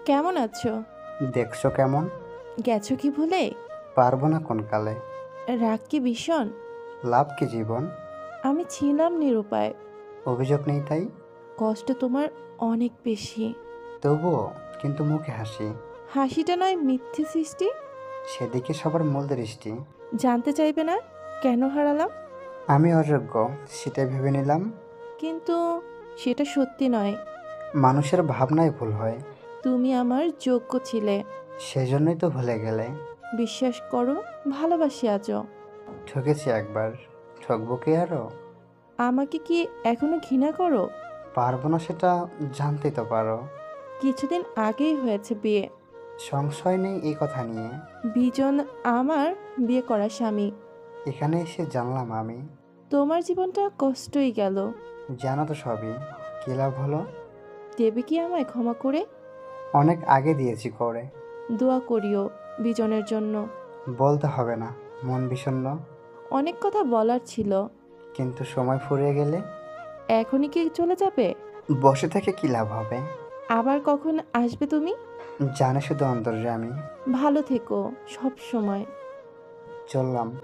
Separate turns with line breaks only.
কেমন আছো?
দেখছো কেমন?
গেছো কি ভুলে?
পারবো না কোন কালে।
রাগ কি ভীষণ?
লাভ কি জীবন?
আমি ছিলাম নিরুপায়।
অভিযোগ নেই তাই।
কষ্ট তোমার অনেক বেশি।
তবুও কিন্তু মুখে হাসি।
হাসিটা নয় মিথ্যে সৃষ্টি।
সেদিকে সবার মূল দৃষ্টি।
জানতে চাইবে না কেন হারালাম?
আমি অযোগ্য, সেটাই ভেবে নিলাম।
কিন্তু সেটা সত্যি নয়।
মানুষের ভাবনায় ভুল হয়।
তুমি আমার যোগ্য ছিলে।
সেজন্যই তো ভুলে গেলে।
বিশ্বাস করো, ভালোবাসি আজও।
ঠকেছি একবার, ঠকবো কি আরো?
আমাকে কি এখনো ঘৃণা করো?
পারবো না সেটা জানতেই তো পারো।
কিছুদিন আগেই হয়েছে বিয়ে।
সংশয় নেই এই কথা নিয়ে।
বিজন আমার বিয়ে করা স্বামী।
এখানে এসে জানলাম আমি।
তোমার জীবনটা কষ্টই গেল।
জানো তো সবই। কি লাভ হলো?
দেবে কি আমায় ক্ষমা করে?
অনেক আগে দিয়েছি করে।
দোয়া করিও বিজনের জন্য।
বলতে হবে না, মন বিষণ্ণ।
অনেক কথা বলার ছিল।
কিন্তু সময় ফুরিয়ে গেলে
এখনই কি চলে যাবে?
বসে থেকে কি লাভ হবে?
আবার কখন আসবে তুমি?
জানে শুধু অন্তর্যামী।
ভালো থেকো সব সময়।
চললাম।